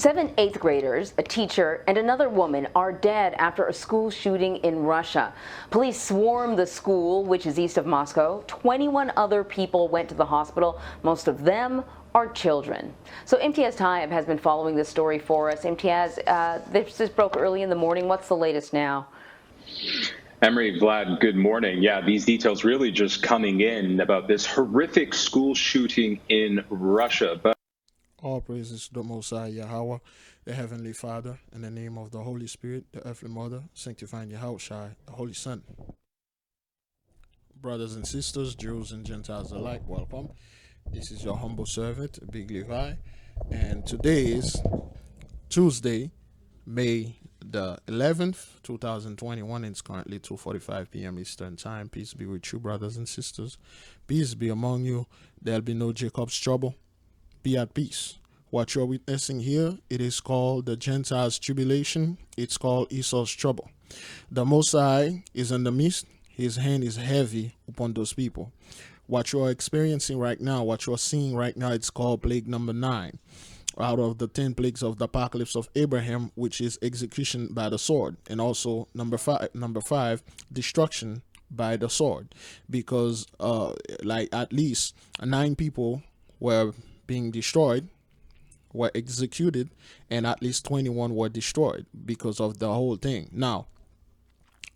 Seven eighth graders, a teacher, and another woman are dead after a school shooting in Russia. Police swarmed the school, which is east of Moscow. 21 other people went to the hospital. Most of them are children. So Imtiaz Tayyib has been following this story for us. Imtiaz, this broke early in the morning. What's the latest now? Emery, Vlad, good morning. Yeah, these details really just coming in about this horrific school shooting in Russia. But all praises to the Most High YAHAWAH, the Heavenly Father, in the name of the Holy Spirit, the Earthly Mother, sanctifying YAHAWAH, the Holy Son. Brothers and sisters, Jews and Gentiles alike, welcome. This is your humble servant, Biglevi, and today is Tuesday, May the 11th, 2021. It's currently 2:45 p.m. Eastern Time. Peace be with you, brothers and sisters. Peace be among you. There'll be no Jacob's trouble. Be at peace. What you're witnessing here, it is called the Gentiles' tribulation. It's called Esau's trouble. The Most High is in the midst. His hand is heavy upon those people. What you're experiencing right now, what you're seeing right now, it's called plague number 9 out of the 10 plagues of the apocalypse of Abraham, which is execution by the sword, and also number five, destruction by the sword, because like at least 9 people were being destroyed, were executed, and at least 21 were destroyed because of the whole thing. Now,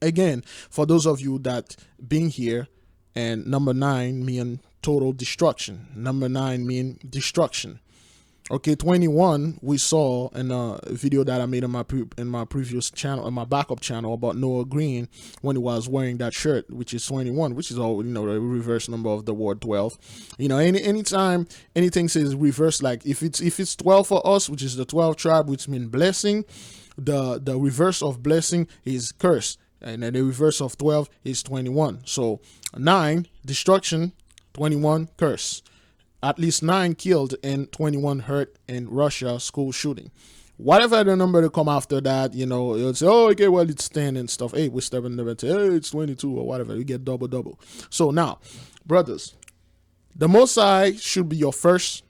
again, for those of you that been here, and number 9 mean total destruction. Number 9 mean destruction. Okay, 21 we saw in a video that I made in my previous channel, in my backup channel, about Noah Green when he was wearing that shirt, which is 21, which is all, you know, the reverse number of the word 12. You know, anytime anything says reverse, like if it's 12 for us, which is the 12 tribe, which means blessing, the reverse of blessing is curse, and then the reverse of 12 is 21. So 9 destruction, 21 curse. At least 9 killed and 21 hurt in Russia school shooting. Whatever the number to come after that, you know, it'll say, oh, okay, well, it's 10 and stuff. Hey, we're stepping there and say, hey, it's 22 or whatever. We get double. So now, brothers, the Most High should be your first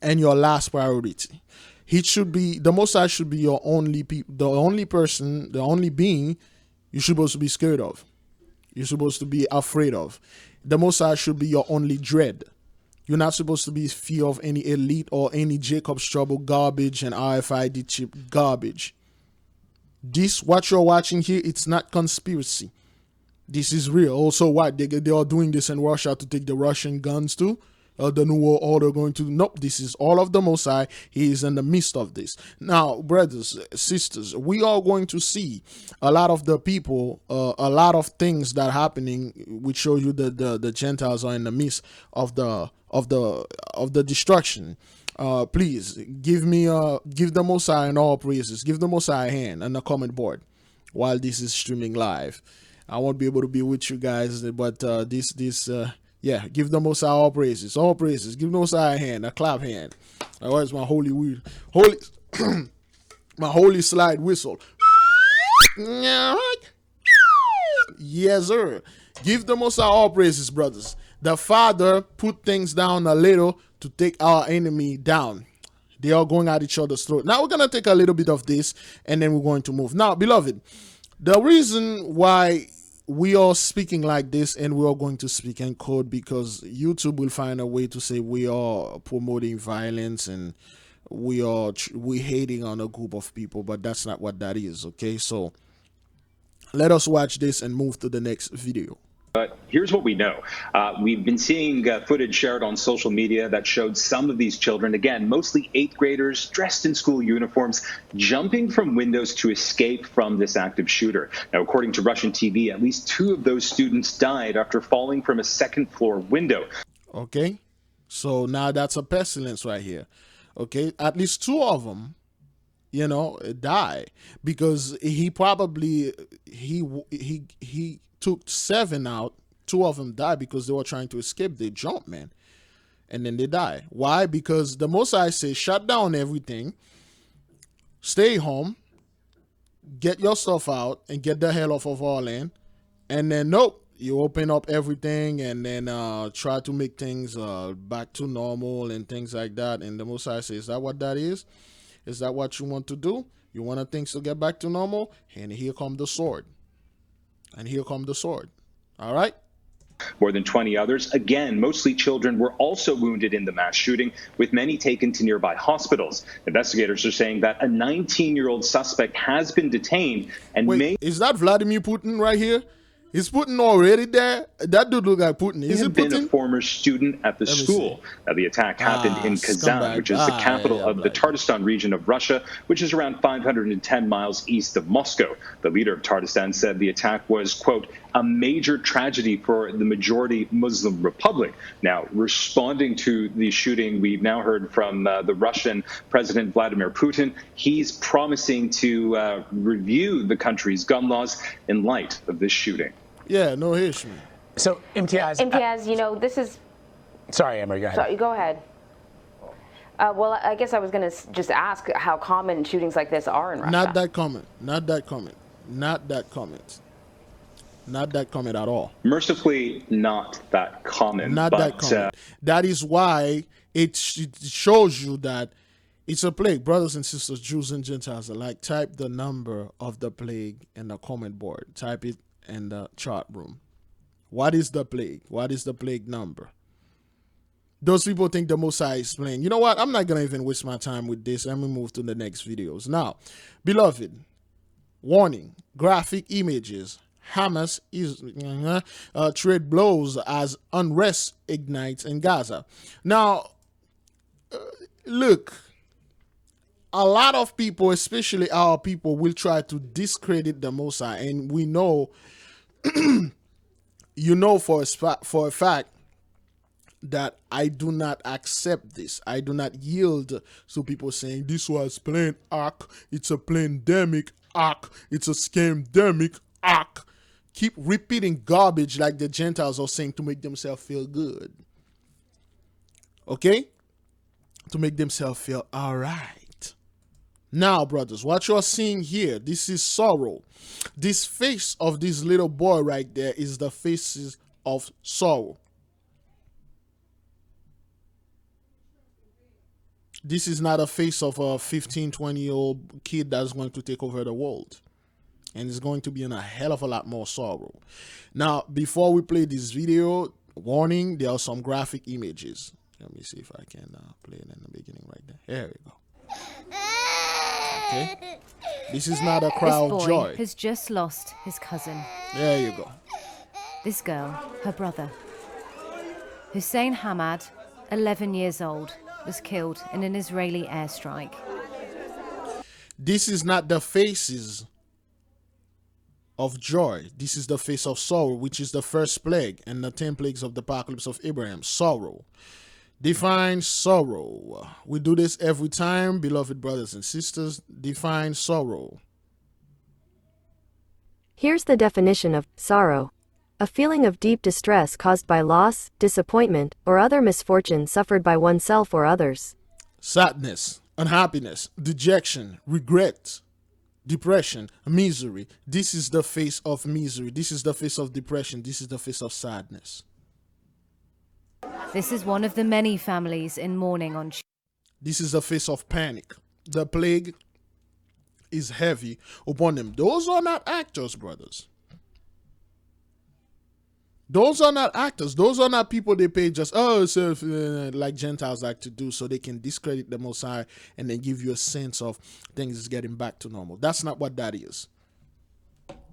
and your last priority. The Most High should be your the only person, the only being you're supposed to be scared of. You're supposed to be afraid of. The Most High should be your only dread. You're not supposed to be fear of any elite or any Jacob's trouble garbage and RFID chip garbage. This, what you're watching here, it's not conspiracy. This is real. Also, what? They are doing this in Russia to take the Russian guns too? The New World Order going to? Nope, this is all of the Most High. He is in the midst of this. Now, brothers, sisters, we are going to see a lot of the people, a lot of things that are happening, which show you that the Gentiles are in the midst of the destruction. Please give the Most High and all praises. Give the Most High a hand on the comment board while this is streaming live. I won't be able to be with you guys, but yeah, give the Most High all praises. All praises. Give the Most High a hand, a clap hand. Where's my holy my holy slide whistle? Yes, sir. Give the Most High all praises, brothers. The Father put things down a little to take our enemy down. They are going at each other's throat. Now we're going to take a little bit of this and then we're going to move. Now, beloved, the reason why we are speaking like this and we are going to speak in code, because YouTube will find a way to say we are promoting violence and we hating on a group of people, but that's not what that is. Okay, so let us watch this and move to the next video. But here's what we know. We've been seeing footage shared on social media that showed some of these children, again, mostly 8th graders dressed in school uniforms, jumping from windows to escape from this active shooter. Now, according to Russian TV, at least 2 of those students died after falling from a 2nd floor window. Okay, so now that's a pestilence right here. Okay, at least 2 of them, you know, die, because he probably, he took 7 out. 2 of them died because they were trying to escape. They jumped, man, and then they die. Why? Because the Most High says, shut down everything, stay home, get your stuff out, and get the hell off of our land. And then, nope, you open up everything and then try to make things back to normal and things like that. And the Most High says, is that what that is? Is that what you want to do? You want things to get back to normal? And here come the sword. And here come the sword. All right? More than 20 others, again, mostly children, were also wounded in the mass shooting, with many taken to nearby hospitals. Investigators are saying that a 19-year-old suspect has been detained and Wait, is that Vladimir Putin right here? Is Putin already there? That dude look like Putin. Is it been a Putin? former student at the school. Now, the attack happened in Kazan, scumbag. which is the capital of the Tatarstan region of Russia, which is around 510 miles east of Moscow. The leader of Tatarstan said the attack was, quote, a major tragedy for the majority Muslim republic. Now, responding to the shooting, we've now heard from the Russian President Vladimir Putin. He's promising to review the country's gun laws in light of this shooting. Yeah, no issue. So, Imtiaz, you know, this is... Sorry, Emery, go ahead. Sorry, go ahead. Well, I guess I was going to just ask how common shootings like this are in Russia. Not that common. Not that common. Not that common. Not that common at all. Mercifully, not that common. Not that common. That is why it shows you that it's a plague. Brothers and sisters, Jews and Gentiles alike, type the number of the plague in the comment board. Type it in the chat room. What is the plague? What is the plague number? Those people think the Most High is playing. You know what? I'm not going to even waste my time with this. Let me move to the next videos. Now, beloved, warning, graphic images. Hamas is trade blows as unrest ignites in Gaza. Now, look, a lot of people, especially our people, will try to discredit the Most High, and we know, you know for a fact that I do not accept this. I do not yield to people saying this was plain act. It's a pandemic act. It's a scamdemic act. Keep repeating garbage like the Gentiles are saying to make themselves feel good. Okay? To make themselves feel all right. Now, brothers, what you're seeing here, this is sorrow. This face of this little boy right there is the faces of sorrow. This is not a face of a 15, 20-year-old kid that's going to take over the world. And it's going to be in a hell of a lot more sorrow. Now, before we play this video, warning, there are some graphic images. Let me see if I can play it in the beginning right there. There we go. Okay. This is not a cry of joy. This boy has just lost his cousin. There you go. This girl, her brother. Hussein Hamad, 11 years old, was killed in an Israeli airstrike. This is not the faces of joy. This is the face of sorrow, which is the first plague and the 10 plagues of the apocalypse of Abraham. Sorrow. Define sorrow. We do this every time, beloved brothers and sisters. Define sorrow. Here's the definition of sorrow. A feeling of deep distress caused by loss, disappointment, or other misfortune suffered by oneself or others. Sadness, unhappiness, dejection, regret, depression, misery. This is the face of misery. This is the face of depression. This is the face of sadness. This is one of the many families in mourning on. This is the face of panic. The plague is heavy upon them. Those are not actors, brothers. Those are not actors. Those are not people they pay just, like Gentiles like to do so they can discredit the Most High and then give you a sense of things is getting back to normal. That's not what that is.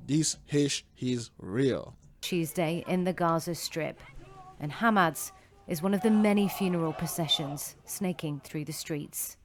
This hish is real. Tuesday in the Gaza Strip. And Hamad's is one of the many funeral processions snaking through the streets.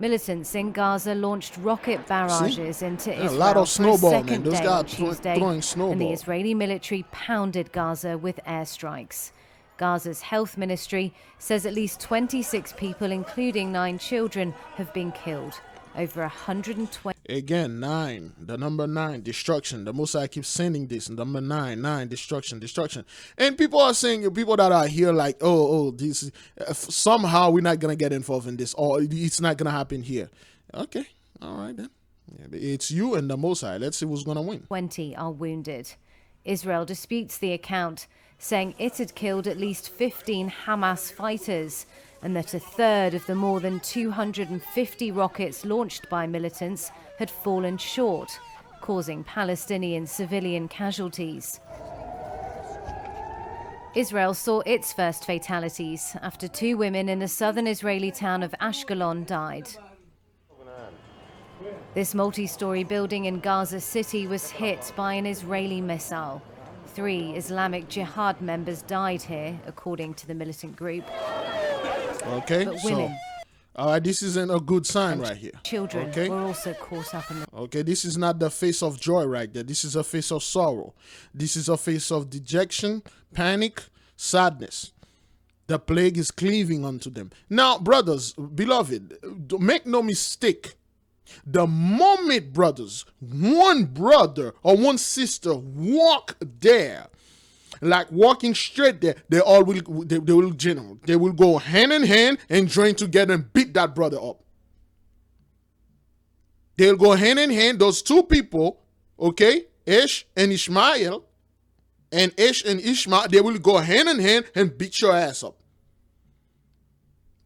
Militants in Gaza launched rocket barrages into Israel a lot of snowball, for a second man. Those day guys on Tuesday, throwing snowball. and the Israeli military pounded Gaza with airstrikes. Gaza's health ministry says at least 26 people, including 9 children, have been killed. Over 120. Again, 9. The number 9, destruction. The Most High keeps sending this. Number 9, destruction, destruction. And people are saying, people that are here like, this somehow we're not gonna get involved in this, or it's not gonna happen here. Okay, all right then. Yeah, it's you and the Most High. Let's see who's gonna win. 20 are wounded. Israel disputes the account, saying it had killed at least 15 Hamas fighters. and that a third of the more than 250 rockets launched by militants had fallen short, causing Palestinian civilian casualties. Israel saw its first fatalities after 2 women in the southern Israeli town of Ashkelon died. This multi-story building in Gaza City was hit by an Israeli missile. 3 Islamic Jihad members died here, according to the militant group. Okay, But women, this isn't a good sign right here. children Okay. were also caught up in the... Okay, this is not the face of joy right there. This is a face of sorrow. This is a face of dejection, panic, sadness. The plague is cleaving unto them. Now, brothers, beloved, make no mistake. The moment, brothers, one brother or one sister walk there, like walking straight there, they will go hand in hand and join together and beat that brother up. They'll go hand in hand, those 2 people, okay, Ish and Ishmael, and Ish and Ishmael, they will go hand in hand and beat your ass up.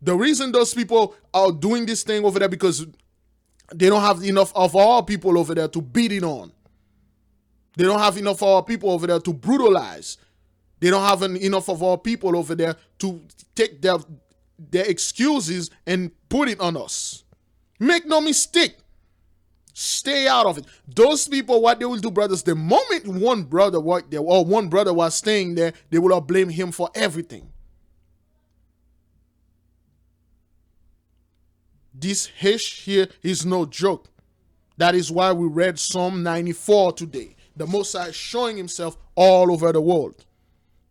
The reason those people are doing this thing over there because they don't have enough of our people over there to beat it on. They don't have enough of our people over there to brutalize. They don't have enough of our people over there to take their excuses and put it on us. Make no mistake. Stay out of it. Those people, what they will do, brothers, the moment one brother worked there or one brother was staying there, they will all blame him for everything. This hish here is no joke. That is why we read Psalm 94 today. The Most High is showing himself all over the world.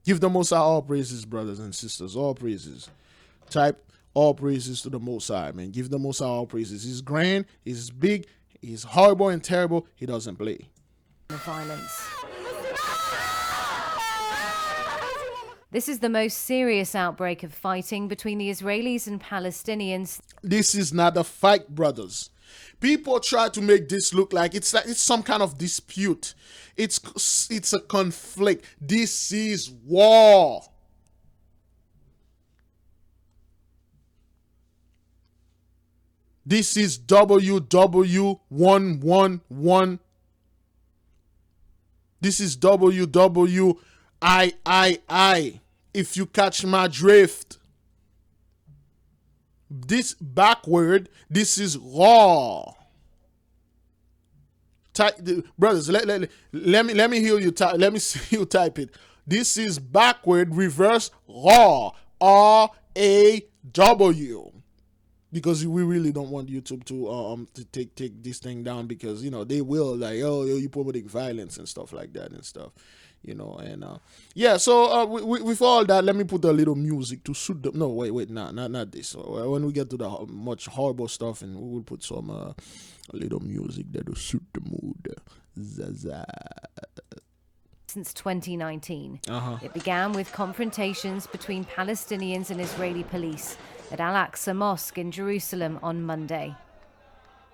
Give the Most High all praises, brothers and sisters. All praises. Type all praises to the Most High, man. Give the Most High all praises. He's grand, he's big, he's horrible and terrible. He doesn't play. The violence. This is the most serious outbreak of fighting between the Israelis and Palestinians. This is not a fight, brothers. People try to make this look like it's some kind of dispute. It's a conflict. This is war. This is WW111. This is WWIII. If you catch my drift. This backward, this is raw. Brothers, let me hear you type. Let me see you type it. This is backward, reverse, raw. RAW. Because we really don't want YouTube to take this thing down, because they will, like, oh, you promoting violence and stuff like that and stuff. And yeah, so with all that, let me put a little music to suit the... No, wait, not this. When we get to the much horrible stuff, and we will put some a little music that will suit the mood. Zaza. Since 2019. It began with confrontations between Palestinians and Israeli police at Al-Aqsa Mosque in Jerusalem on Monday.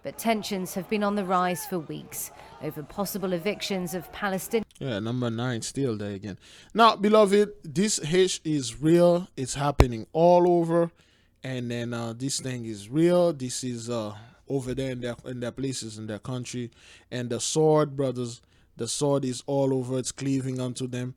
But tensions have been on the rise for weeks over possible evictions of Palestinians. Yeah, number 9 still there again. Now, beloved, this hate is real. It's happening all over. And then this thing is real. This is over there in their places, in their country. And the sword, brothers, the sword is all over. It's cleaving unto them.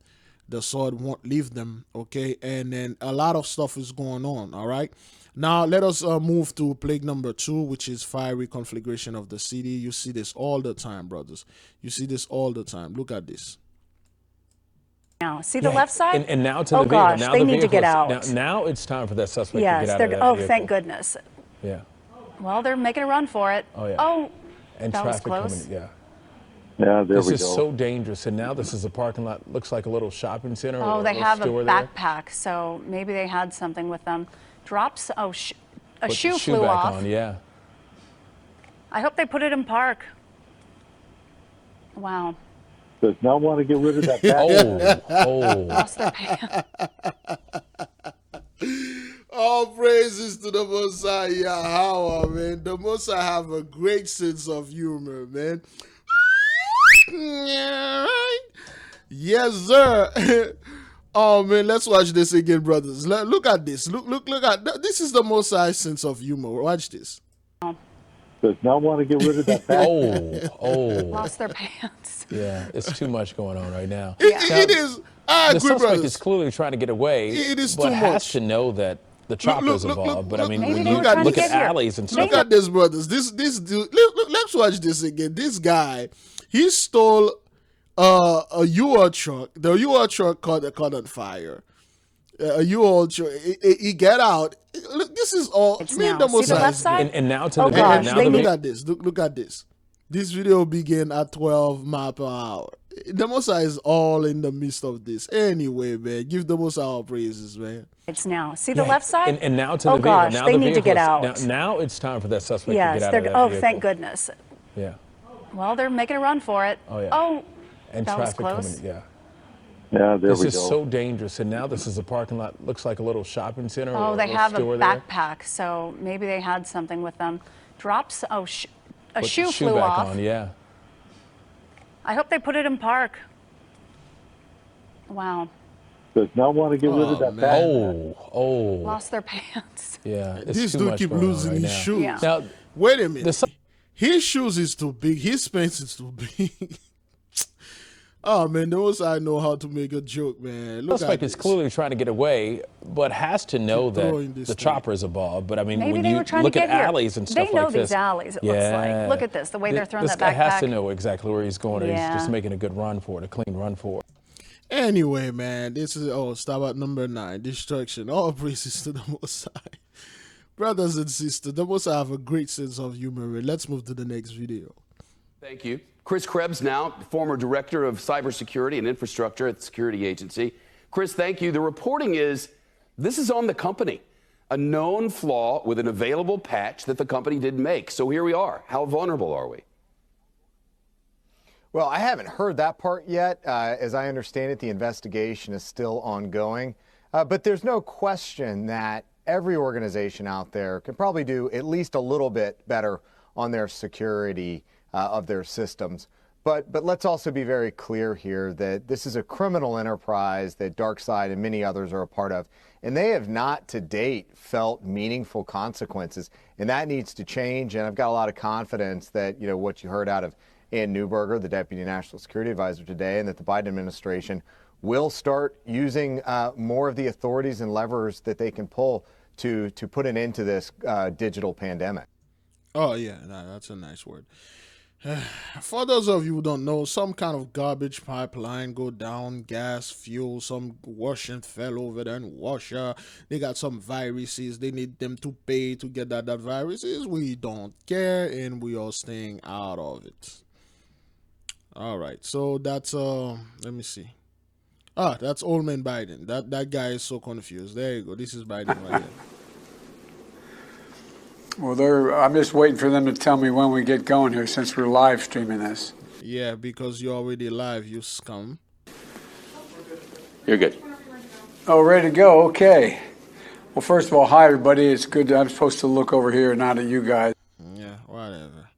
The sword won't leave them, okay? And then a lot of stuff is going on, all right? Now, let us move to plague number 2, which is fiery conflagration of the city. You see this all the time, brothers. You see this all the time. Look at this. Now, see the left side? And now to the vehicle. Gosh, now they the need to get out. Now it's time for that suspect to Yes, get out of that vehicle. thank goodness. Yeah. Well, they're making a run for it. Oh, yeah. Oh, And that was traffic close. coming, yeah. Yeah, there This we is go. so dangerous. And now this is a parking lot. Looks like a little shopping center. Oh, or they a have a store there. backpack, so maybe they had something with them. Drops. Oh, a Put the shoe shoe flew back off. on, yeah. I hope they put it in park. Wow. Does not want to get rid of that back. Oh. Lost their pants. All praises to the Most High YAHAWAH, man. The Most High have a great sense of humor, man. Yes, sir. Oh man, let's watch this again, brothers. Look at this. Look at this. Is the most sense of humor. Watch this. Does not want to get rid of that back. Lost their pants. Yeah, it's too much going on right now. It is. I The agree, suspect brothers. is clearly trying to get away, It is but too has much. to know that the chopper's involved. But I mean, Maybe when they you were trying to look get at here. alleys and stuff, Look at this, brothers. This dude. Let's watch this again. This guy, he stole a U-Haul truck. The U-Haul truck caught on fire. A U-Haul truck. He get out. Look, this is all. It's Man, now. the most See the left eyes- side? and now to Oh, the gosh, now they the Look need- at this. Look at this. This video begin at 12 miles per hour. The Mosai is all in the midst of this. Anyway, man, give the Mosai our praises, man. It's now. See the left side? And now to oh the vehicle. gosh, Now they the need to get vehicle out. is- Now it's time for that suspect to Yes, get out they're. of that Oh, vehicle. thank goodness. Yeah, Well, they're making a run for it. Oh, yeah. Oh, and that was traffic close. coming. Yeah. Yeah, there This we is go. so dangerous. And now this is a parking lot. Looks like a little shopping center. Oh, or they a have a store there. backpack, so maybe they had something with them. Drops. Oh, a Put shoe the flew back off. on. Yeah. I hope they put it in park. Wow. Does not want to get rid of that back. Lost their pants. Yeah. It's This too dude much keep going on losing right his now. shoes. Yeah. Now, Wait a minute. the His shoes is too big. His pants is too big. Oh man, those I know how to make a joke, man. Look suspect at is this. clearly trying to get away, but has to know throwing that this the thing. chopper is involved. But I mean, Maybe when they you were trying look to at get here. alleys and stuff They know like this, these alleys, it looks like. Look at this, the way they're throwing this that guy has backpack. to know exactly where he's going. Yeah. He's just making a good run for it, a clean run for it. Anyway, man, this is stop at number 9. Destruction. All praises to the Most High. Brothers and sisters, the Most High have a great sense of humor. Let's move to the next video. Thank you. Chris Krebs, now former director of cybersecurity and infrastructure at the security agency. Chris, thank you. The reporting is this is on the company, a known flaw with an available patch that the company didn't make. So here we are. How vulnerable are we? Well, I haven't heard that part yet. As I understand it, the investigation is still ongoing. But there's no question that every organization out there can probably do at least a little bit better on their security of their systems. But let's also be very clear here that this is a criminal enterprise that DarkSide and many others are a part of. And they have not to date felt meaningful consequences. And that needs to change. And I've got a lot of confidence that, you know, what you heard out of Ann Neuberger, the Deputy National Security Advisor today, and that the Biden administration will start using more of the authorities and levers that they can pull to put an end to this digital pandemic. Oh, yeah, that's a nice word. For those of you who don't know, some kind of garbage pipeline go down, gas, fuel, some Russian fell over there in Russia. They got some viruses. They need them to pay to get that viruses. We don't care, and we are staying out of it. All right, so that's let me see. That's old man Biden. That guy is so confused. There you go. This is Biden right here. Well, I'm just waiting for them to tell me when we get going here since we're live streaming this. Yeah, because you're already live, you scum. You're good. Oh, ready to go? Okay. Well, first of all, hi, everybody. It's good. I'm supposed to look over here, not at you guys. Yeah, whatever.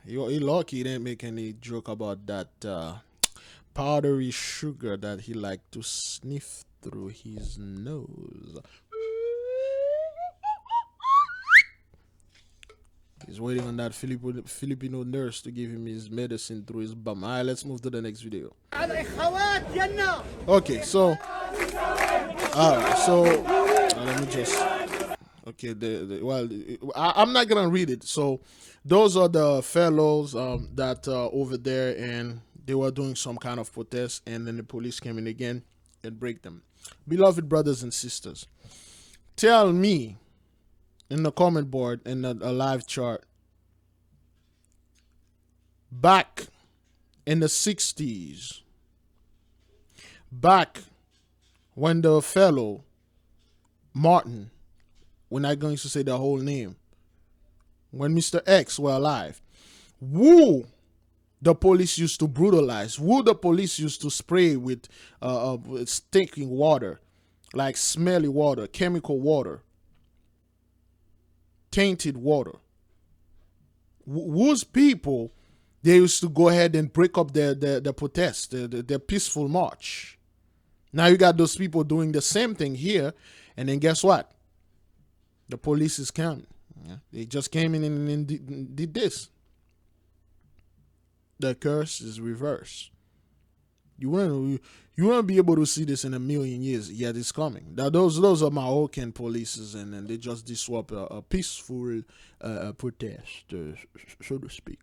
He lucky he didn't make any joke about that powdery sugar that he liked to sniff through his nose. He's waiting on that Filipino nurse to give him his medicine through his bum. All right, let's move to the next video. Okay, so let me just. Okay, I'm not gonna read it. So, those are the fellows that over there, and they were doing some kind of protest, and then the police came in again and break them. Beloved brothers and sisters, tell me in the comment board in a live chart, back in the 60s, back when the fellow Martin, we're not going to say the whole name, when Mr. X were alive, who the police used to brutalize, who the police used to spray with stinking water, like smelly water, chemical water, tainted water. Whose people they used to go ahead and break up their protest, their peaceful march. Now you got those people doing the same thing here, and then guess what? The police is coming. Yeah? They just came in and did this. The curse is reversed. You wouldn't be able to see this in a million years, yet it's coming. Now, those are Moroccan polices, and they just disrupt a peaceful protest, so to speak.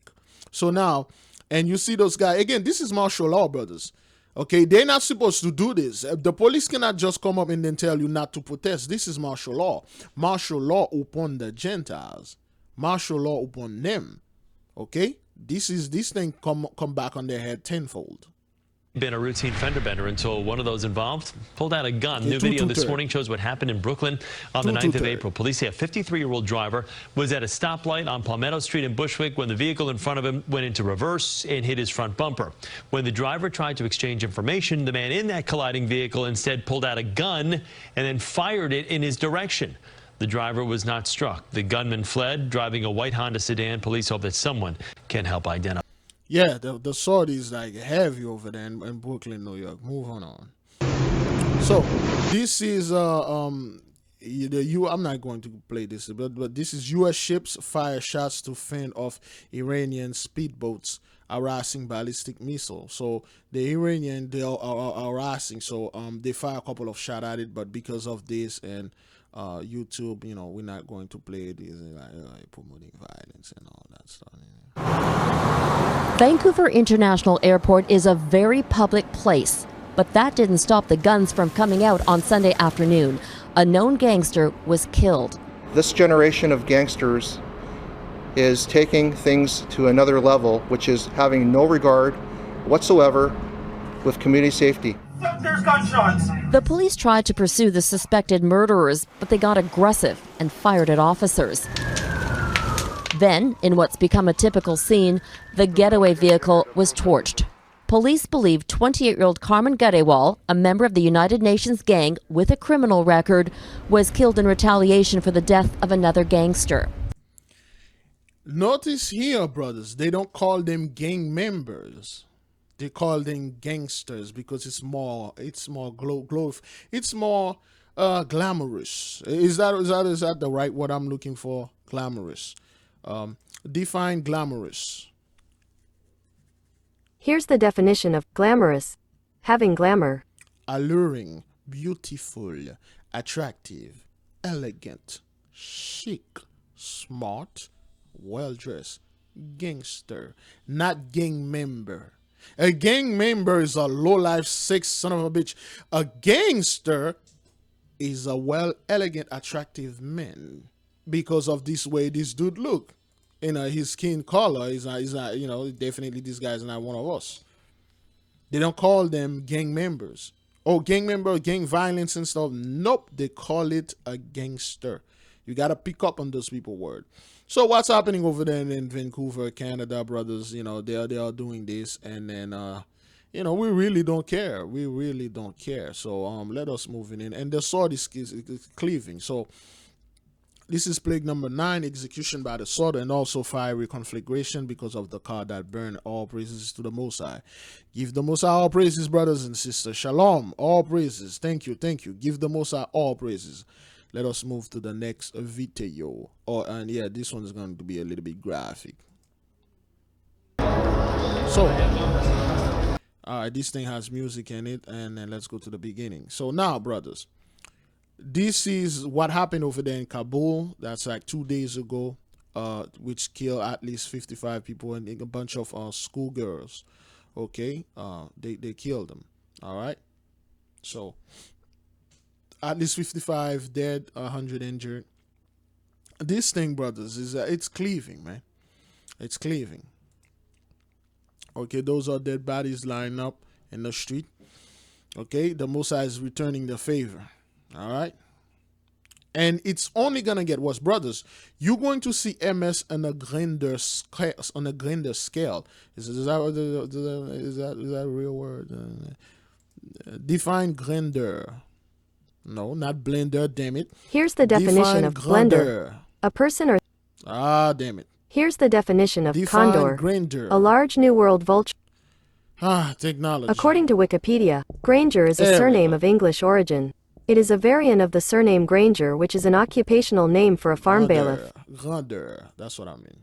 So now, and you see those guys, again, this is martial law, brothers. Okay, they're not supposed to do this. The police cannot just come up and then tell you not to protest. This is martial law. Martial law upon the Gentiles. Martial law upon them. Okay? This thing come back on their head tenfold. Been a routine fender bender until one of those involved pulled out a gun. New video this morning shows what happened in Brooklyn on the 9th of April. Police say a 53-year-old driver was at a stoplight on Palmetto Street in Bushwick when the vehicle in front of him went into reverse and hit his front bumper. When the driver tried to exchange information, the man in that colliding vehicle instead pulled out a gun and then fired it in his direction. The driver was not struck. The gunman fled, driving a white Honda sedan. Police hope that someone can help identify. Yeah, the sword is like heavy over there in Brooklyn, New York. Move on. So this is I'm not going to play this, but this is U.S. ships fire shots to fend off Iranian speedboats harassing ballistic missiles. So the Iranian, they are harassing. So they fire a couple of shots at it, but because of this and YouTube, we're not going to play this like promoting violence and all that stuff. Vancouver International Airport is a very public place, but that didn't stop the guns from coming out on Sunday afternoon. A known gangster was killed. This generation of gangsters is taking things to another level, which is having no regard whatsoever with community safety. There's gunshots. The police tried to pursue the suspected murderers, but they got aggressive and fired at officers. Then, in what's become a typical scene, the getaway vehicle was torched. Police believe 28-year-old Carmen Garewal, a member of the United Nations gang with a criminal record, was killed in retaliation for the death of another gangster. Notice here, brothers, they don't call them gang members. They call them gangsters because it's more glamorous. Is that the right word I'm looking for? Glamorous. Define glamorous. Here's the definition of glamorous. Having glamour. Alluring, beautiful, attractive, elegant, chic, smart, well-dressed, gangster, not gang member. A gang member is a low-life, sick son of a bitch. A gangster is a well, elegant, attractive man because of this way this dude look. His skin color is not, definitely this guy's not one of us. They don't call them gang members. Oh, gang member, gang violence and stuff. Nope, they call it a gangster. You got to pick up on those people word. So what's happening over there in Vancouver, Canada, brothers, they are doing this, and then, we really don't care. We really don't care. So let us move in. And the sword is cleaving. So this is plague number 9, execution by the sword, and also fiery conflagration because of the car that burned. All praises to the Most High. Give the Most High all praises, brothers and sisters. Shalom, all praises. Thank you. Give the Most High all praises. Let us move to the next video. And yeah, this one is going to be a little bit graphic. So, all right, this thing has music in it, and then let's go to the beginning. So now, brothers, this is what happened over there in Kabul. That's like 2 days ago, which killed at least 55 people and a bunch of schoolgirls. Okay, they killed them. All right, so at least 55 dead, 100 injured. This thing, brothers, is it's cleaving, man. It's cleaving. Okay, those are dead bodies lying up in the street. Okay, the Most High is returning the favor. All right, and it's only gonna get worse, brothers. You're going to see MS on a grander scale. Is that a real word? Define grandeur. No, not blender, damn it. Here's the definition of blender. A person or... Ah, damn it. Here's the definition of Define condor. grandeur. A large New World vulture. Technology. According to Wikipedia, Granger is a surname of English origin. It is a variant of the surname Granger, which is an occupational name for a farm bailiff. Grandeur, that's what I mean.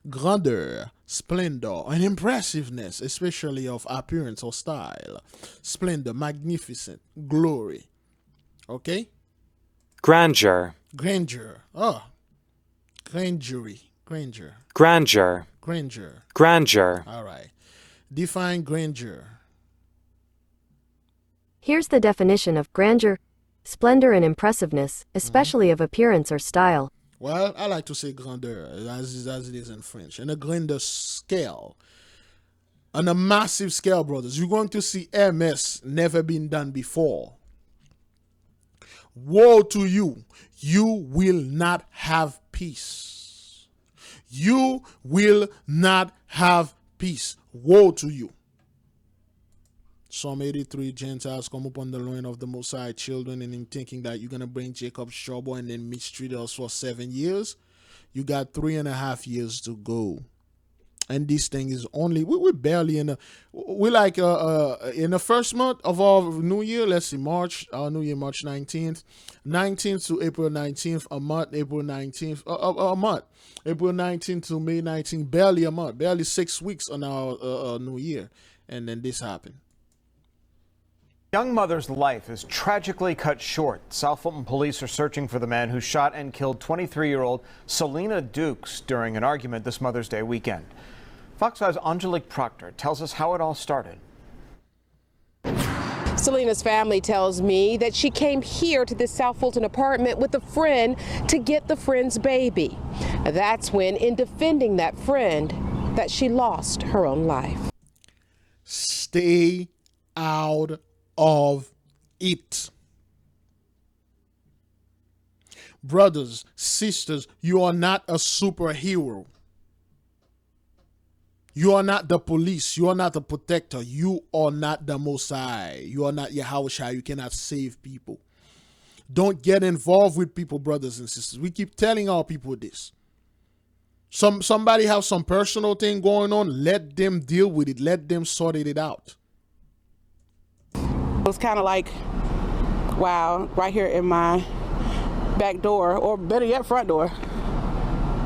Grandeur, splendor, and impressiveness, especially of appearance or style. Splendor, magnificent, glory. Okay? Grandeur. Grandeur. Oh. Grangery. Granger. Grandeur. Grandeur. Grandeur. All right. Define grandeur. Here's the definition of grandeur: splendor and impressiveness, especially of appearance or style. Well, I like to say grandeur, as it is in French. And a grandeur scale. On a massive scale, brothers. You're going to see MS never been done before. Woe to you. You will not have peace. You will not have peace. Woe to you. Psalm 83, Gentiles come upon the loin of the Most High children, and in thinking that you're going to bring Jacob's trouble and then mistreat us for 7 years. You got 3.5 years to go. And this thing is only, we're barely in we're like in the first month of our new year. Let's see, March, our new year, March 19th. 19th to April 19th, a month, April 19th, a month. April 19th to May 19th, barely a month, barely 6 weeks on our new year. And then this happened. Young mother's life is tragically cut short. South Fulton police are searching for the man who shot and killed 23-year-old Selena Dukes during an argument this Mother's Day weekend. Fox 5's Angelique Proctor tells us how it all started. Selena's family tells me that she came here to this South Fulton apartment with a friend to get the friend's baby. That's when, in defending that friend, that she lost her own life. Stay out of it. Brothers, sisters, you are not a superhero. You are not the police. You are not the protector. You are not the Most High. You are not YAHAWAH. You cannot save people. Don't get involved with people, brothers and sisters. We keep telling our people this. Somebody have some personal thing going on. Let them deal with it. Let them sort it out. It was kind of like, wow, right here in my back door, or better yet, front door.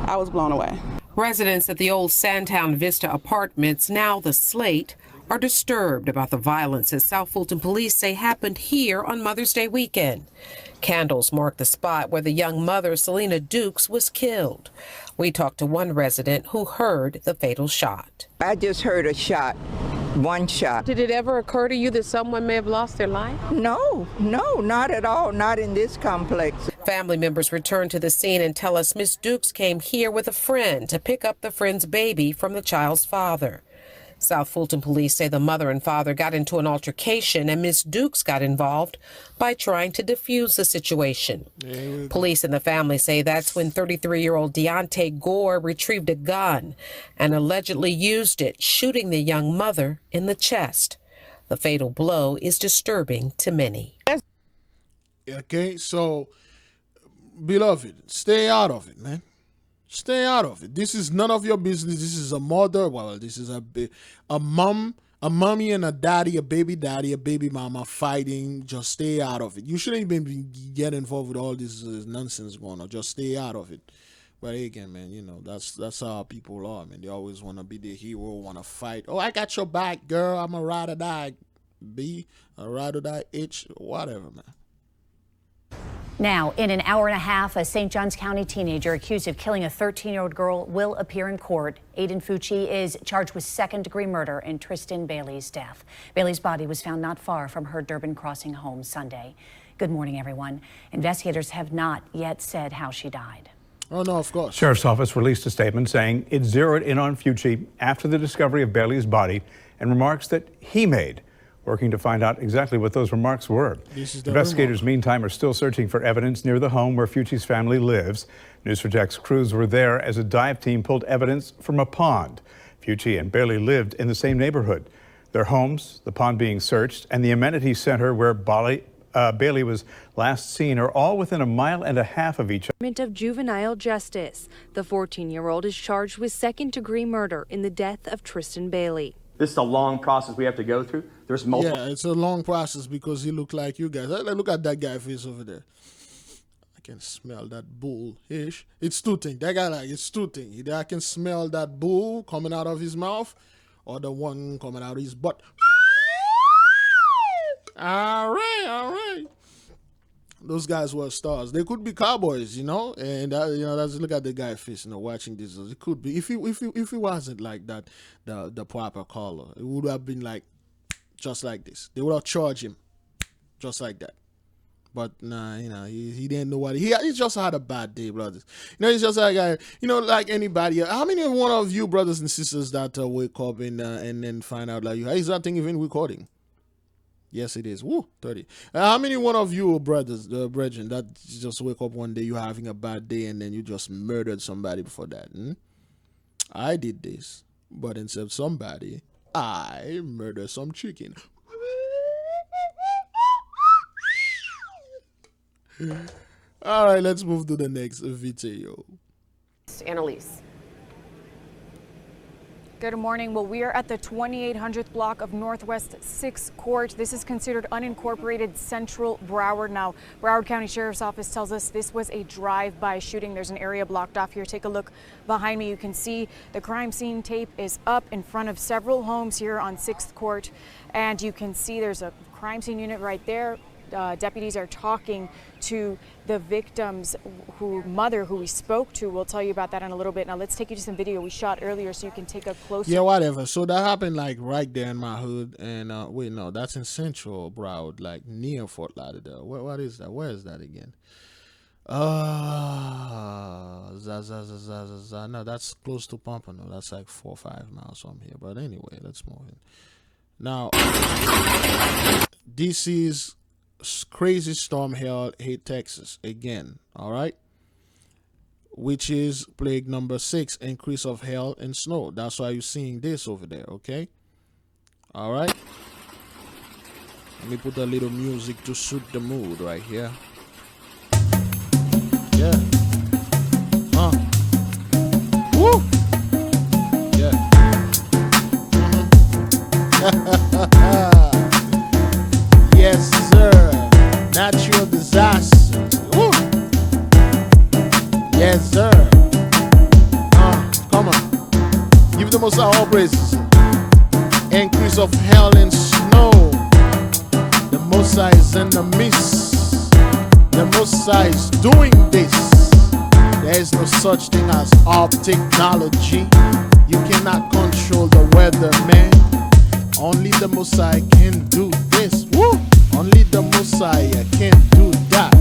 I was blown away. Residents at the old Sandtown Vista apartments, now the Slate, are disturbed about the violence that South Fulton police say happened here on Mother's Day weekend. Candles mark the spot where the young mother, Selena Dukes, was killed. We talked to one resident who heard the fatal shot. I just heard a shot. One shot. Did it ever occur to you that someone may have lost their life? No, not at all. Not in this complex. Family members returned to the scene and tell us Miss Dukes came here with a friend to pick up the friend's baby from the child's father. South Fulton police say the mother and father got into an altercation and Miss Dukes got involved by trying to defuse the situation. Police and the family say that's when 33-year-old Deontay Gore retrieved a gun and allegedly used it, shooting the young mother in the chest. The fatal blow is disturbing to many. Okay, so, beloved, stay out of it, man. Stay out of it. This is none of your business. This is a mother. Well, this is a mom, a mommy and a daddy, a baby mama fighting. Just stay out of it. You shouldn't even get involved with all this nonsense going on. Just stay out of it. But again, man, you know, that's how people are, man. They always want to be the hero, want to fight. Oh, I got your back, girl. I'm a ride or die B, a ride or die H, whatever, man. Now, in an hour and a half, a St. Johns County teenager accused of killing a 13-year-old girl will appear in court. Aiden Fucci is charged with second-degree murder in Tristan Bailey's death. Bailey's body was found not far from her Durbin Crossing home Sunday. Good morning, everyone. Investigators have not yet said how she died. Oh, no, of course. Sheriff's Office released a statement saying it zeroed in on Fucci after the discovery of Bailey's body and remarks that he made, working to find out exactly what those remarks were. Investigators, meantime, are still searching for evidence near the home where Fucci's family lives. News4Jack's crews were there as a dive team pulled evidence from a pond. Fucci and Bailey lived in the same neighborhood. Their homes, the pond being searched, and the amenity center where Bailey was last seen are all within 1.5 miles of each other. Of juvenile justice. The 14-year-old is charged with second-degree murder in the death of Tristan Bailey. This is a long process we have to go through. There's multiple. Yeah, it's a long process because he look like you guys. Look at that guy face over there. I can smell that bull-ish. It's two things. That guy it's two things. Either I can smell that bull coming out of his mouth or the one coming out of his butt. All right. Those guys were stars. They could be cowboys, and that's look at the guy face, watching this. It could be if he wasn't like that, the proper color, it would have been like just like this. They would have charged him just like that. But nah, he didn't know what he just had a bad day, brothers. He's just like like anybody. How many one of you brothers and sisters that wake up and then find out like is that thing even recording? Yes, it is. Woo, 30. How many one of you brothers, brethren, that just wake up one day, you're having a bad day, and then you just murdered somebody before that? I did this, but instead of somebody, I murdered some chicken. All right, let's move to the next video. Annalise. Good morning. Well, we are at the 2800th block of Northwest 6th Court. This is considered unincorporated Central Broward. Now, Broward County Sheriff's Office tells us this was a drive-by shooting. There's an area blocked off here. Take a look behind me. You can see the crime scene tape is up in front of several homes here on 6th Court. And you can see there's a crime scene unit right there. Deputies are talking to the victim's mother who we spoke to. We'll tell you about that in a little bit. Now let's take you to some video we shot earlier so you can take a closer. Yeah, whatever. So that happened like right there in my hood, and wait, no, that's in Central Broward, like near Fort Lauderdale. What is that? Where is that again? No, that's close to Pompano. That's like 4 or 5 miles from here. But anyway, let's move in. Now, this is crazy storm hit Texas again, all right, which is plague number 6, increase of hail and snow. That's why you're seeing this over there, okay? All right, let me put a little music to suit the mood right here. Yeah. Woo. Yeah. Yes, sir. Natural disasters. Woo. Yes, sir. Come on. Give the Most High all praises. Increase of hail and snow. The Most High is in the midst. The Most High is doing this. There is no such thing as all technology. You cannot control the weather, man. Only the Most High can do this. Woo! Only the Most High can do that.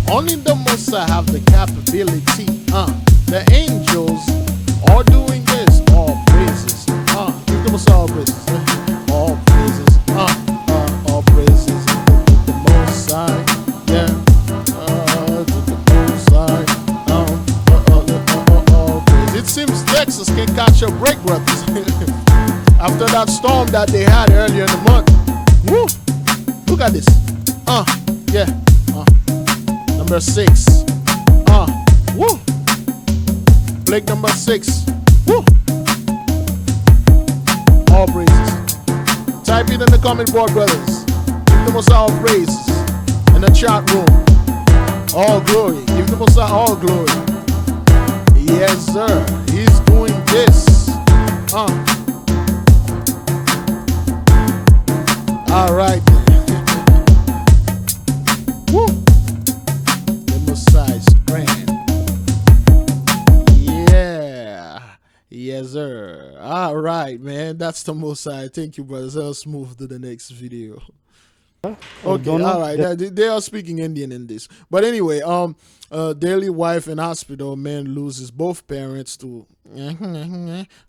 Only the Most High have the capability. The angels are doing this. All praises. Give the Most High all praises. All praises. All praises. To the Most High. Yeah. To the Most High. All praises. It seems Texas can catch a break, brothers. After that storm that they had earlier in the month. Woo! Look at this. Yeah. Number 6. Woo! Plague number 6. Woo! All praises. Type it in the comment board, brothers. Give the Most High all praises. In the chat room. All glory. Give the Most High all glory. Yes, sir. He's doing this. All right. Woo. The Messiah is grand. Yeah. Yes, sir. All right, man. That's the Messiah. Thank you, brothers. Let's move to the next video. Okay, all right. They are speaking Indian in this. But anyway, daily wife in hospital, man loses both parents to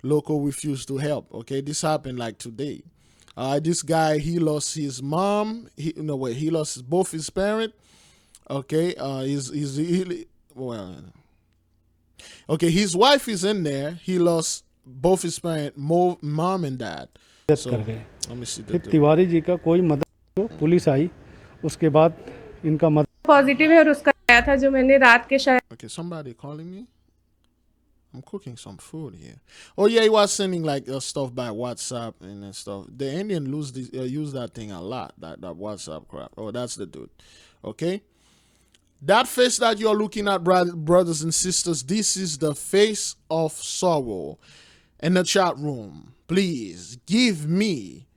local refuse to help. Okay, this happened like today. This guy, he lost his mom. He lost both his parents. Okay, his wife is in there. He lost both his parents, mom and dad. So, let me see. फिर तिवारी जी का कोई मदद तो police आई, उसके बाद इनका मदद positive है और उसका आया था जो मैंने रात के शायद. Okay, somebody calling me. I'm cooking some food here. Oh yeah, he was sending like stuff by WhatsApp and stuff. The Indian use that thing a lot. That WhatsApp crap. Oh, that's the dude. Okay. That face that you're looking at, brothers and sisters, this is the face of sorrow. In the chat room, please give me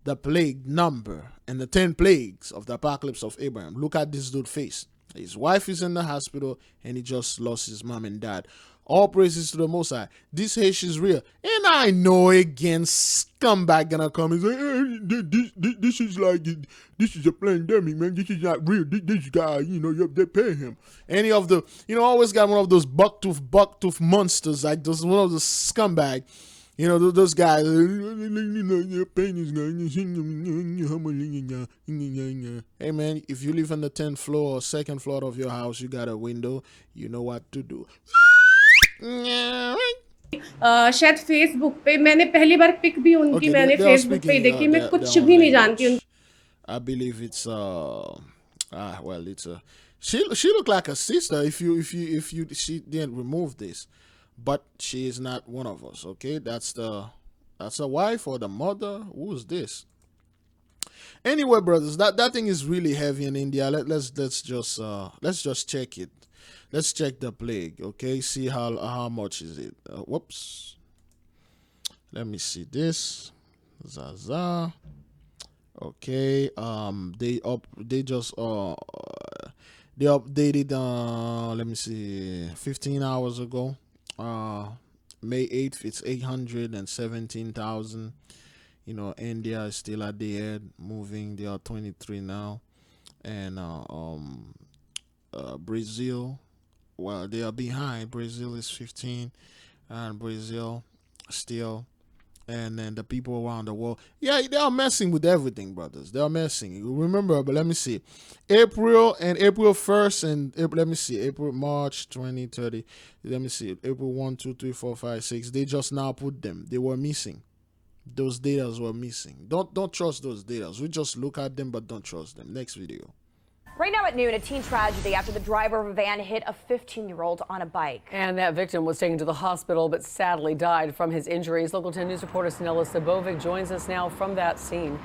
the plague number and the 10 plagues of the apocalypse of Abraham. Look at this dude's face. His wife is in the hospital and he just lost his mom and dad. All praises to the Most High. This H is real. And I know again, scumbag gonna come and say, hey, this is like, this is a pandemic, man. This is not real. This guy, you know, they pay him. Any of the, you know, always got one of those buck-tooth monsters, like those, one of the scumbag. You know, those guys, hey man, if you live on the 10th floor or 2nd floor of your house, you got a window, you know what to do. शायद Facebook पे मैंने पहली बार pick भी उनकी मैंने Facebook पे देखी मैं कुछ भी नहीं जानती I believe it's well it's a she looked like a sister if you she didn't remove this, but she is not one of us. Okay, that's a wife or the mother. Who's this? Anyway, brothers, that thing is really heavy in India. Let's just check it. Let's check the plague, okay? See how much is it. Whoops. Let me see this. Zaza. Okay. They just they updated let me see 15 hours ago. May 8th, it's 817,000. You know, India is still at the head, moving. They are 23 now. And Brazil, well, they are behind. Brazil is 15, and Brazil still, and then the people around the world, yeah, they are messing with everything, brothers. They are messing. Remember, but let me see, April 1st, and let me see, April, March 20, 30. Let me see, April 1, 2, 3, 4, 5, 6. They just now put them. They were missing. Those data were missing. Don't trust those data. We just look at them, but don't trust them. Next video. Right now at noon, a teen tragedy after the driver of a van hit a 15-year-old on a bike. And that victim was taken to the hospital, but sadly died from his injuries. Local 10 News reporter Snella Sabovic joins us now from that scene.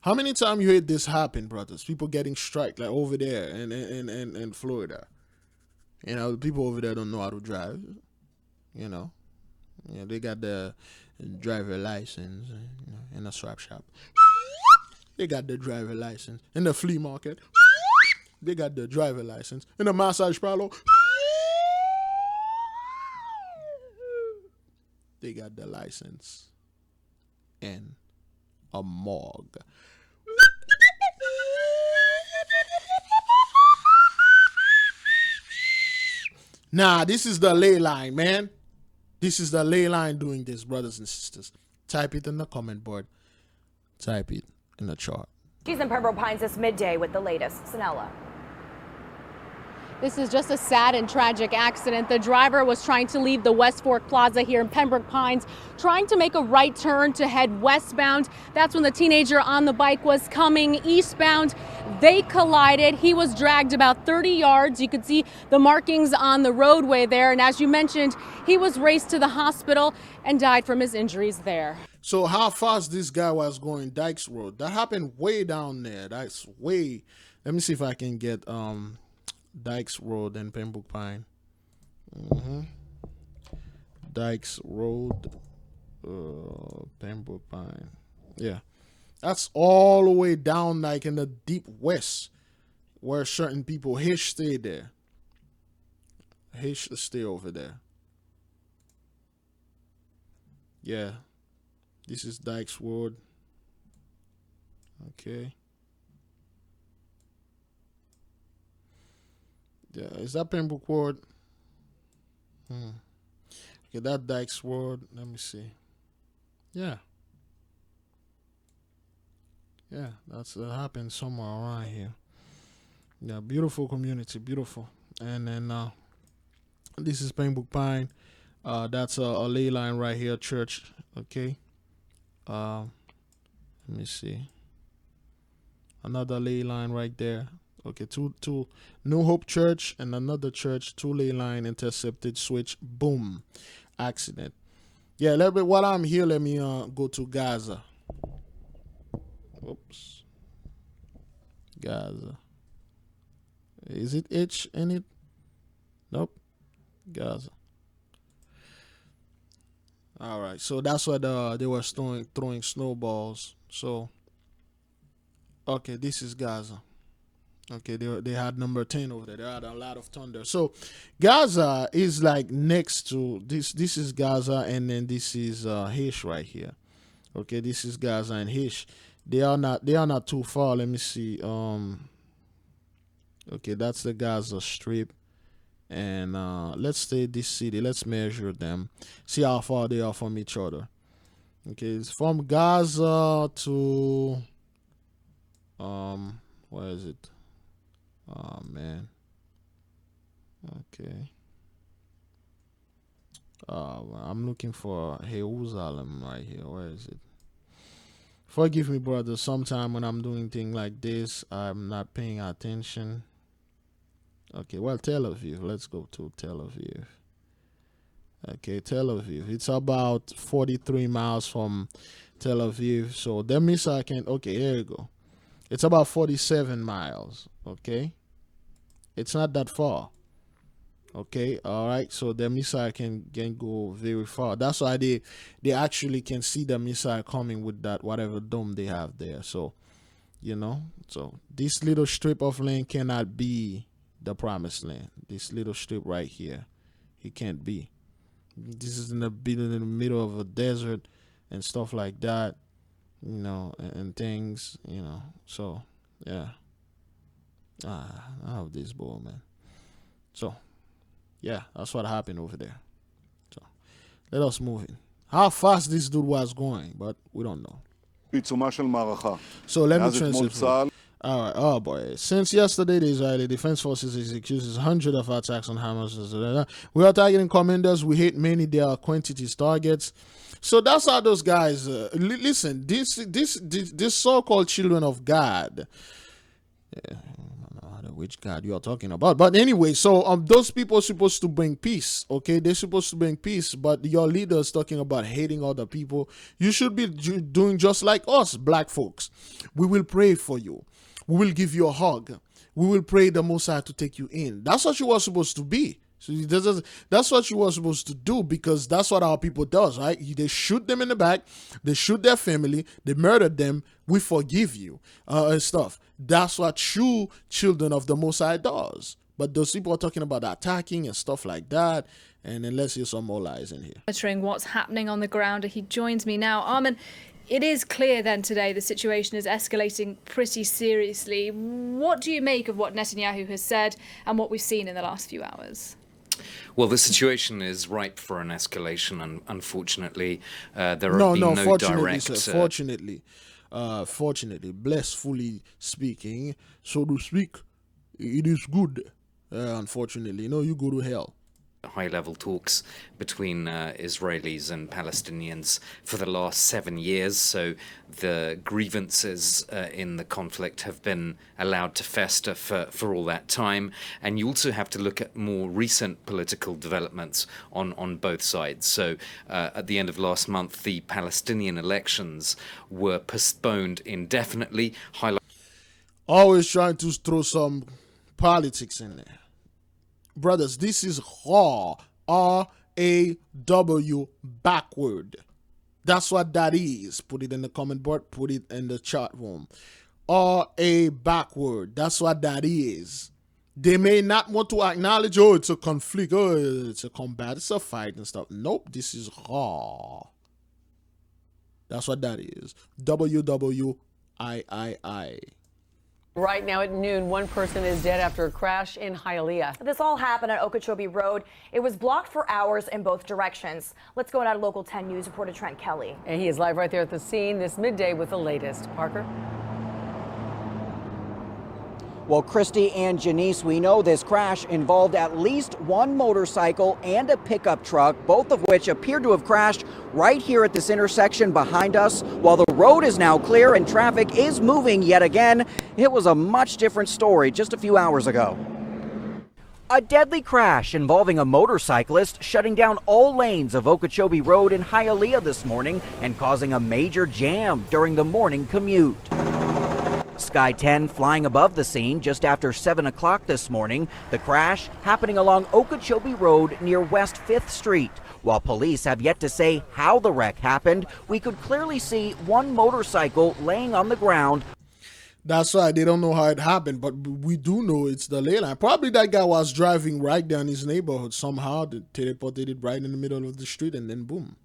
How many times you heard this happen, brothers? People getting striked like over there in Florida. You know, the people over there don't know how to drive. You know, they got the driver license, you know, in a swap shop. They got the driver license in the flea market. They got the driver license in the massage parlor. They got the license in a morgue. Nah, this is the ley line, man. This is the ley line doing this, brothers and sisters. Type it in the comment board. Type it in the chart. She's in Pembroke Pines this midday with the latest. Sanella. This is just a sad and tragic accident. The driver was trying to leave the West Fork Plaza here in Pembroke Pines, trying to make a right turn to head westbound. That's when the teenager on the bike was coming eastbound. They collided. He was dragged about 30 yards. You could see the markings on the roadway there. And as you mentioned, he was raced to the hospital and died from his injuries there. So how fast this guy was going Dykes Road? That happened way down there. That's way. Let me see if I can get Dykes Road and Pembroke Pine. Dykes Road, Pembroke Pine. Yeah, that's all the way down, like in the deep west, where certain people stay there. Stay over there. Yeah, this is Dykes Road. Okay. Yeah, is that Pembroke Road? Okay, that Dykes Road. Let me see. Yeah. Yeah, that's happened somewhere around here. Yeah, beautiful community, beautiful. And then this is Pembroke Pine. That's a ley line right here, church. Okay. Let me see. Another ley line right there. Okay, two New Hope Church and another church, 2-lane line intercepted, switch, boom, accident. Yeah, while I'm here, let me go to Gaza. Oops. Gaza. Is it H in it? Nope. Gaza. All right, so that's what they were throwing snowballs. So, okay, this is Gaza. Okay, they had number 10 over there. They had a lot of thunder. So, Gaza is like next to this. This is Gaza, and then this is Hish right here. Okay, this is Gaza and Hish. They are not too far. Let me see. Okay, that's the Gaza Strip. And let's say this city. Let's measure them. See how far they are from each other. Okay, it's from Gaza to where is it? Oh man. Okay. I'm looking for Jerusalem right here. Where is it? Forgive me, brother. Sometime when I'm doing things like this, I'm not paying attention. Okay, well, Tel Aviv. Let's go to Tel Aviv. Okay, Tel Aviv. It's about 43 miles from Tel Aviv. So that means I can. Okay, here you go. It's about 47 miles. Okay, it's not that far. Okay, all right. So the missile can go very far. That's why they actually can see the missile coming with that whatever dome they have there. So, you know, so this little strip of land cannot be the promised land. This little strip right here, it can't be. This is in the middle of a desert and stuff like that, you know, and things, you know. So yeah, I have this ball, man. So yeah, that's what happened over there. So let us move in. How fast this dude was going, but we don't know. So let me translate. All right, oh boy. Since yesterday, the Israeli Defense Forces executed hundreds of attacks on Hamas. We are targeting commanders. We hit many their quantities targets. So that's how those guys. Listen, this so-called children of God. Yeah, I don't know which God you are talking about, but anyway, so those people are supposed to bring peace. Okay, they're supposed to bring peace, but your leader is talking about hating other people. You should be doing just like us, black folks. We will pray for you. We will give you a hug. We will pray the Most High to take you in. That's what you were supposed to be. So that's what you were supposed to do, because that's what our people does, right? They shoot them in the back. They shoot their family. They murder them. We forgive you and stuff. That's what true children of the Most High does. But those people are talking about attacking and stuff like that. And then let's hear some more lies in here. Monitoring what's happening on the ground. He joins me now. Armin, it is clear then today the situation is escalating pretty seriously. What do you make of what Netanyahu has said and what we've seen in the last few hours? Well, the situation is ripe for an escalation, and unfortunately, there have been no direct... Fortunately, blissfully speaking, so to speak, it is good. Unfortunately, no, you go to hell. High-level talks between Israelis and Palestinians for the last 7 years, so the grievances in the conflict have been allowed to fester for all that time. And you also have to look at more recent political developments on both sides. So at the end of last month, the Palestinian elections were postponed indefinitely. Always trying to throw some politics in there. Brothers, this is RAW, R-A-W, backward. That's what that is. Put it in the comment board, put it in the chat room. R-A backward. That's what that is. They may not want to acknowledge, oh, it's a conflict, oh, it's a combat, it's a fight and stuff. Nope, this is RAW. That's what that is. W-W-I-I-I. Right now at noon, one person is dead after a crash in Hialeah. This all happened on Okeechobee Road. It was blocked for hours in both directions. Let's go out to Local 10 News reporter Trent Kelly. And he is live right there at the scene this midday with the latest. Parker? Well, Christy and Janice, we know this crash involved at least one motorcycle and a pickup truck, both of which appear to have crashed right here at this intersection behind us. While the road is now clear and traffic is moving yet again, it was a much different story just a few hours ago. A deadly crash involving a motorcyclist shutting down all lanes of Okeechobee Road in Hialeah this morning and causing a major jam during the morning commute. Sky 10 flying above the scene just after 7 o'clock this morning. The crash happening along Okeechobee Road near West 5th Street. While police have yet to say how the wreck happened, we could clearly see one motorcycle laying on the ground. That's why they don't know how it happened, but we do know it's the ley line. Probably that guy was driving right down his neighborhood somehow, they teleported it right in the middle of the street, and then boom.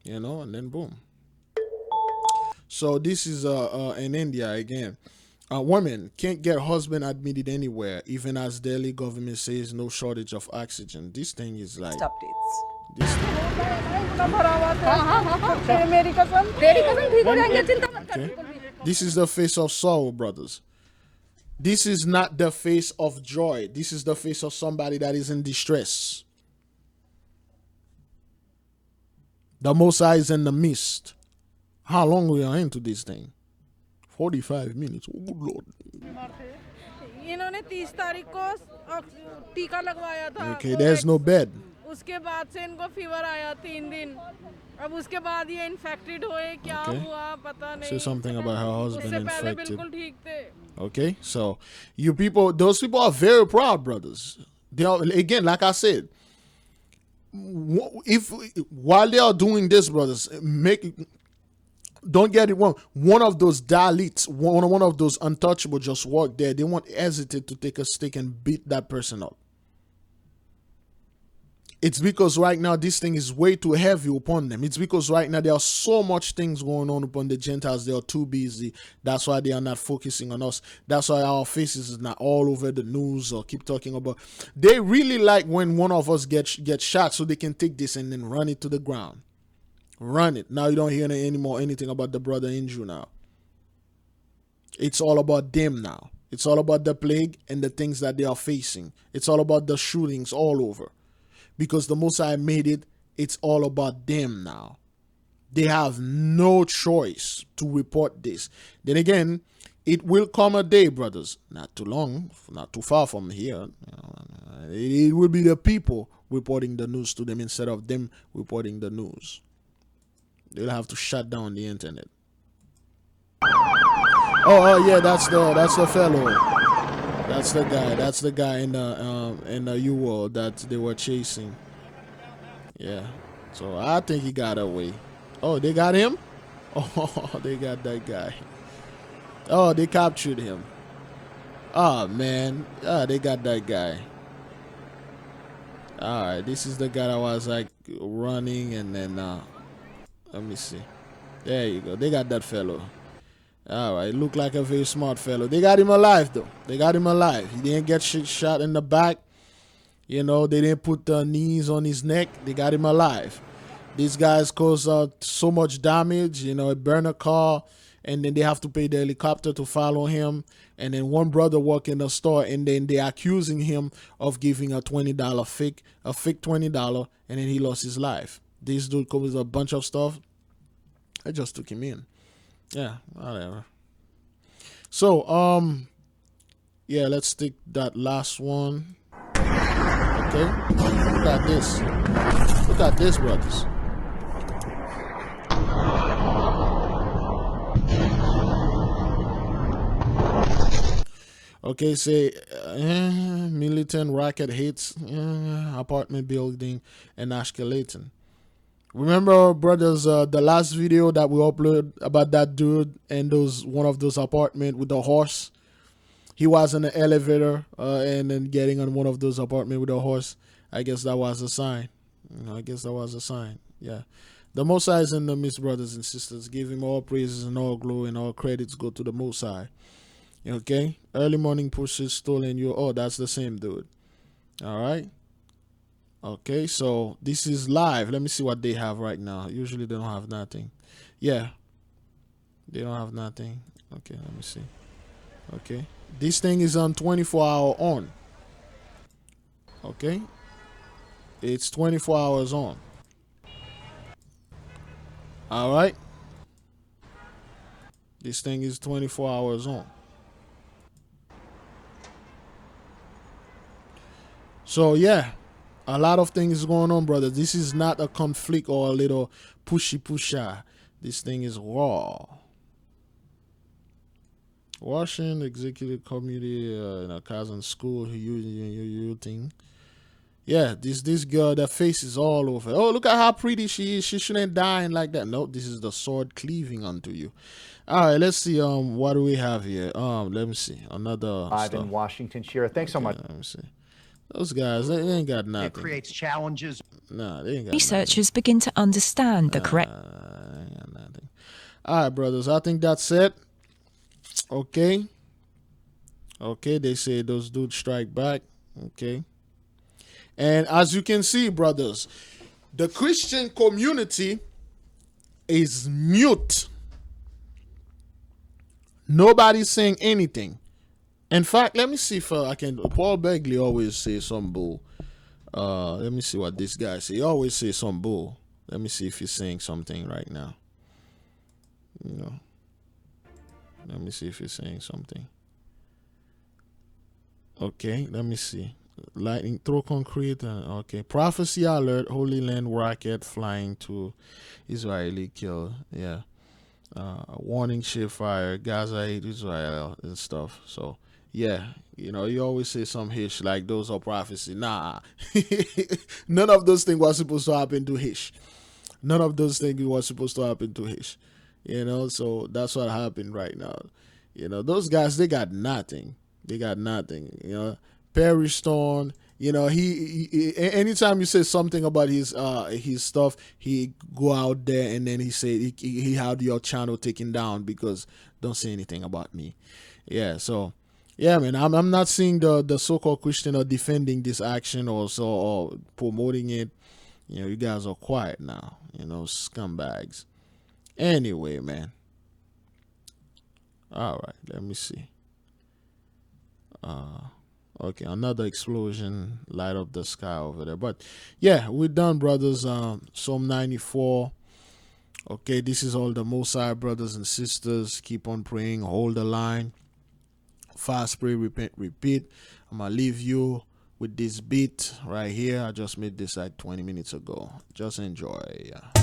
You know, and then boom. So this is in India again. Women can't get husband admitted anywhere, even as Delhi government says no shortage of oxygen. This thing is like... This thing. Okay. This is the face of sorrow, brothers. This is not the face of joy. This is the face of somebody that is in distress. The Most High is in the midst. How long we are into this thing? 45 minutes. Oh, good Lord. Okay, there's no bed. उसके बाद से इनको fever आया 3 दिन अब उसके बाद ये इन्फेक्टेड हुए क्या हुआ पता नहीं Say something about her husband उससे पहले infected. बिल्कुल ठीक थे Okay, so you people, those people are very proud, brothers. They are, again, like I said, if while they are doing this, brothers, don't get it wrong. One of those Dalits, one of those untouchable just walk there. They won't hesitate to take a stick and beat that person up. It's because right now this thing is way too heavy upon them. It's because right now there are so much things going on upon the Gentiles. They are too busy. That's why they are not focusing on us. That's why our faces is not all over the news or keep talking about. They really like when one of us gets shot so they can take this and then run it to the ground. Run it. Now you don't hear anymore anything about the brother Andrew now. It's all about them now. It's all about the plague and the things that they are facing. It's all about the shootings all over. Because the Most High made it, it's all about them now. They have no choice to report this. Then again, it will come a day, brothers, not too long, not too far from here. It will be the people reporting the news to them instead of them reporting the news. They'll have to shut down the internet. Oh yeah, that's the fellow. That's the guy. That's the guy in the U-Haul that they were chasing. Yeah. So I think he got away. Oh, they got him? Oh, they got that guy. Oh, they captured him. Oh man. They got that guy. Alright, this is the guy that was like running and then let me see. There you go. They got that fellow. All right, look like a very smart fellow. They got him alive, though. They got him alive. He didn't get shot in the back. You know, they didn't put the knees on his neck. They got him alive. These guys caused so much damage. You know, it burned a car, and then they have to pay the helicopter to follow him. And then one brother walked in the store, and then they're accusing him of giving a $20 fake $20, and then he lost his life. This dude covers a bunch of stuff. I just took him in. Yeah, whatever. So, yeah, let's take that last one. Okay, look at this. Look at this, brothers. Okay, say militant rocket hits apartment building in Ashkelon. Remember, brothers, the last video that we uploaded about that dude and one of those apartments with the horse? He was in the elevator and then getting on one of those apartments with a horse. I guess that was a sign. I guess that was a sign. Yeah. The Most High is in the midst, brothers and sisters. Give him all praises and all glory and all credits go to the Most High. Okay? Early morning pushes stolen you. Oh, that's the same dude. All right? Okay, so this is live. Let me see what they have right now. Usually they don't have nothing. Yeah. They don't have nothing. Okay, let me see. Okay. This thing is on 24-hour on. Okay? It's 24 hours on. All right? This thing is 24 hours on. So, yeah. A lot of things going on, brother. This is not a conflict or a little pushy. This thing is raw. Washington Executive Committee in a cousin school you thing. Yeah, this girl, that face is all over. Oh, look at how pretty she is. She shouldn't die like that. No, this is the sword cleaving onto you. All right, let's see. What do we have here? Let me see. Another Live stuff. in Washington, Shira. Thanks so much. Let me see. Those guys, they ain't got nothing. It creates challenges. Nah, they ain't got Researchers begin to understand the correct. nothing. All right, brothers. I think that's it. Okay. Okay, they say those dudes strike back. Okay. And as you can see, brothers, the Christian community is mute. Nobody's saying anything. In fact, let me see if I can. Paul Begley always say some bull. Let me see what this guy say. He always say some bull. Let me see if he's saying something right now. You know. Let me see if he's saying something. Okay, let me see. Lightning throw concrete. Okay, prophecy alert. Holy Land rocket flying to Israeli kill. Yeah. Warning ship fire. Gaza hate Israel and stuff. So yeah, you know, you always say some hish like those are prophecy. Nah, none of those things were supposed to happen to hish. None of those things were supposed to happen to hish. You know, so that's what happened right now. You know, those guys, they got nothing. They got nothing. You know, Perry Stone. You know, he anytime you say something about his stuff, he go out there and then he say he had your channel taken down because don't say anything about me. Yeah, so yeah, man, I'm not seeing the so-called Christian are defending this action or promoting it. You know, you guys are quiet now. You know, scumbags. Anyway, man. All right, let me see. Okay, another explosion light up the sky over there. But yeah, we're done, brothers. Psalm 94. Okay, this is all the Mosai brothers and sisters. Keep on praying. Hold the line. Fast, pray, repent, repeat. I'm going to leave you with this beat right here. I just made this like 20 minutes ago. Just enjoy. Yeah.